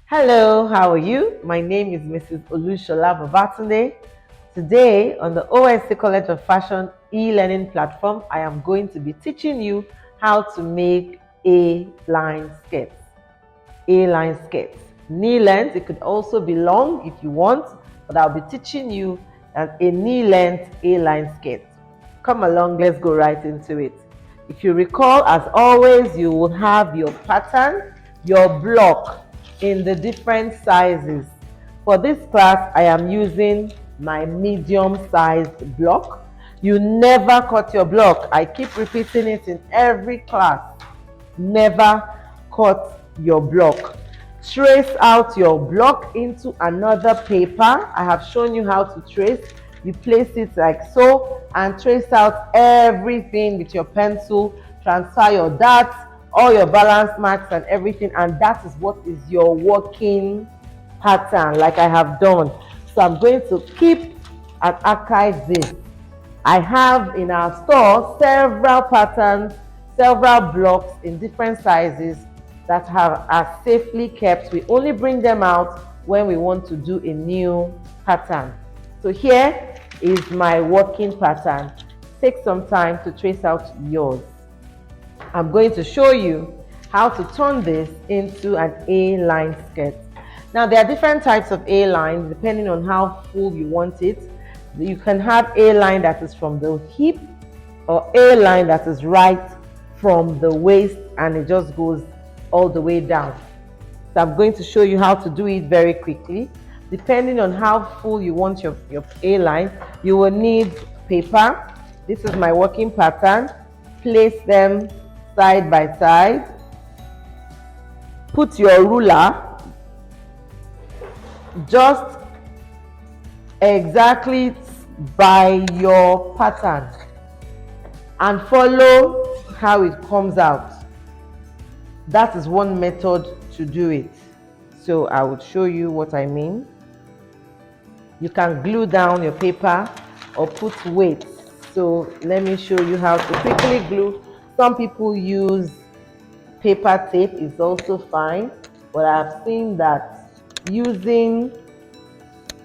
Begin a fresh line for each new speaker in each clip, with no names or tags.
Hello, how are you? My name is Mrs. Olushola Babatunde. Today on the OSC College of Fashion e-learning platform, I am going to be teaching you how to make A-line skirts. A-line skirts. Knee length, it could also be long if you want, but I'll be teaching you a knee length A-line skirt. Come along, let's go right into it. If you recall, as always, you will have your pattern, your block in the different sizes. For this class, I am using my medium-sized block. You never cut your block. I keep repeating it in every class. Never cut your block. Trace out your block into another paper. I have shown you how to trace. You place it like so and trace out everything with your pencil. Transfer your dots, all your balance marks and everything, and that is what is your working pattern, like I have done. So I'm going to keep and archive this. I have in our store several patterns, several blocks in different sizes that are safely kept. We only bring them out when we want to do a new pattern. So here is my working pattern. Take some time to trace out yours. I'm going to show you how to turn this into an A-line skirt. Now there are different types of A-lines depending on how full you want it. You can have A-line that is from the hip or A-line that is right from the waist and it just goes all the way down. So I'm going to show you how to do it very quickly. Depending on how full you want your A-line, you will need paper. This is my working pattern. Place them side by side. Put your ruler just exactly by your pattern and follow how it comes out. That is one method to do it. So I will show you what I mean. You can glue down your paper or put weights. So let me show you how to quickly glue. Some people use paper tape, is also fine, but I've seen that using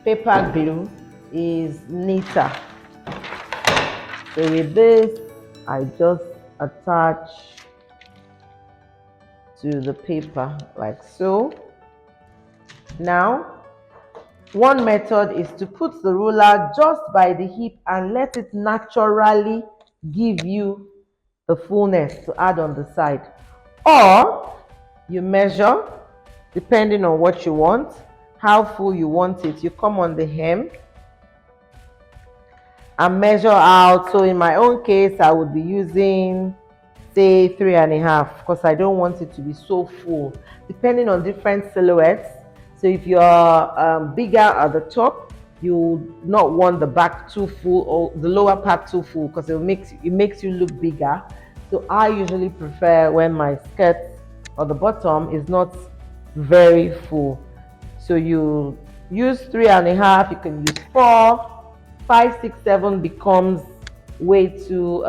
paper glue is neater. So with this, I just attach to the paper like so. Now, one method is to put the ruler just by the hip and let it naturally give you the fullness to add on the side. Or you measure, depending on what you want, how full you want it. You come on the hem and measure out. So in my own case, I would be using say 3.5 because I don't want it to be so full, depending on different silhouettes. So if you're bigger at the top, you not want the back too full or the lower part too full because it makes you look bigger. So I usually prefer when my skirt or the bottom is not very full. So you use 3.5, you can use 4, 5, 6, 7 becomes way too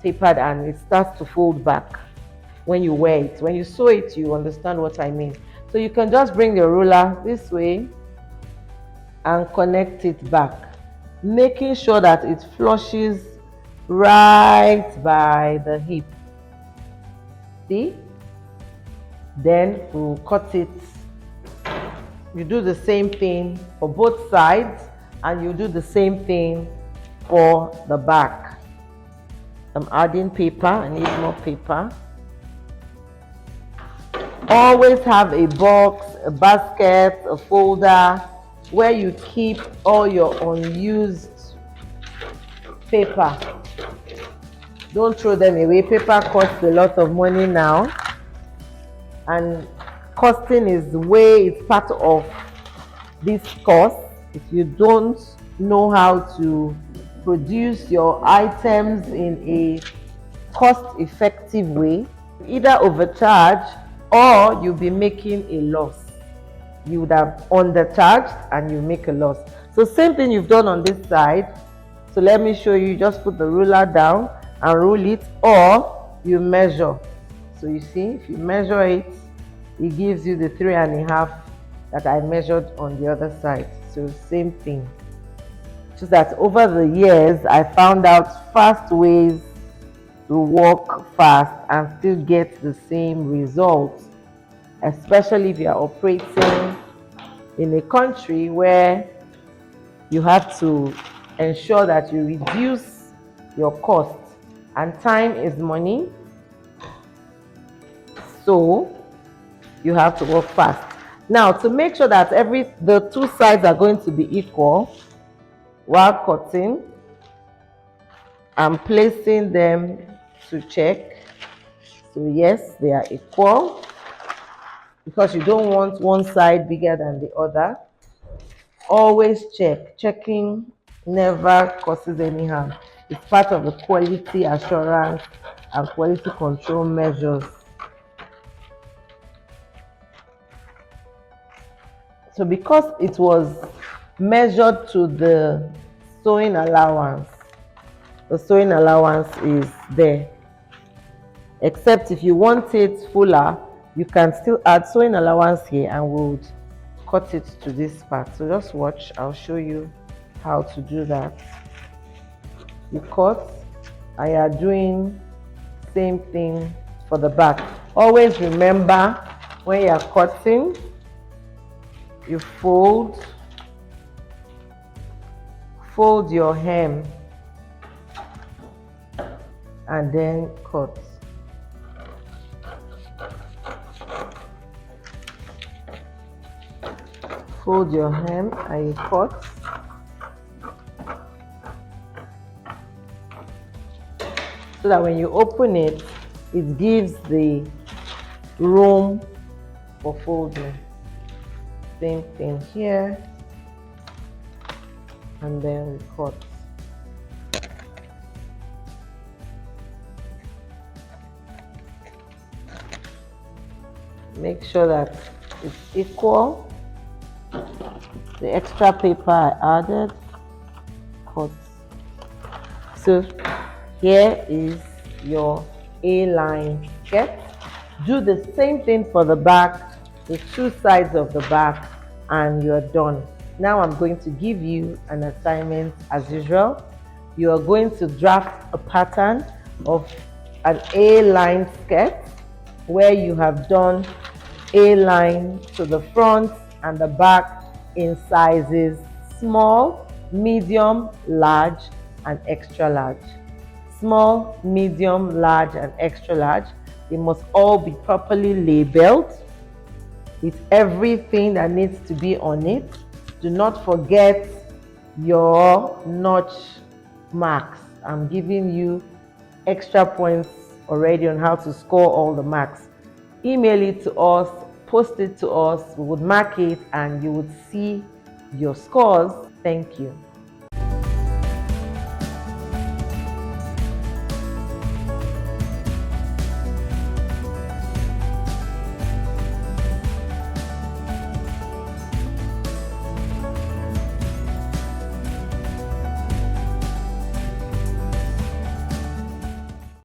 tapered and it starts to fold back when you wear it. When you sew it, you understand what I mean. So you can just bring your ruler this way and connect it back, making sure that it flushes right by the hip. See? Then we'll cut it. You do the same thing for both sides and you do the same thing for the back. I'm adding paper. I need more paper. Always have a box, a basket, a folder where you keep all your unused paper. Don't throw them away. Paper costs a lot of money now, and costing is it's part of this cost. If you don't know how to produce your items in a cost-effective way, either overcharge or you'll be making a loss. You would have undercharged and you make a loss. So same thing you've done on this side. So let me show you. Just put the ruler down and rule it, or you measure. So you see, if you measure it, it gives you the 3.5 that I measured on the other side. So same thing. Just that over the years, I found out fast ways to work fast and still get the same results, especially if you are operating in a country where you have to ensure that you reduce your costs, and time is money, so you have to work fast. Now, to make sure that the two sides are going to be equal while cutting, I'm placing them to check. So yes, they are equal, because you don't want one side bigger than the other. Always check. Checking never causes any harm. It's part of the quality assurance and quality control measures. So because it was measured to the sewing allowance, the sewing allowance is there. Except if you want it fuller, you can still add sewing allowance here, and we'll cut it to this part. So just watch, I'll show you how to do that. You cut, and you are doing same thing for the back. Always remember, when you are cutting, you fold your hem and then cut. Fold your hem and you cut. So that when you open it, it gives the room for folding. Same thing here, and then we cut. Make sure that it's equal. The extra paper I added, cut. So here is your A-line skirt. Do the same thing for the back, the two sides of the back, and you're done. Now I'm going to give you an assignment as usual. You are going to draft a pattern of an A-line skirt where you have done A-line to the front and the back in sizes small, medium, large, and extra large. Small, medium, large, and extra large. They must all be properly labeled with everything that needs to be on it. Do not forget your notch marks. I'm giving you extra points already on how to score all the marks. Email it to us, post it to us, we would mark it, and you would see your scores. Thank you.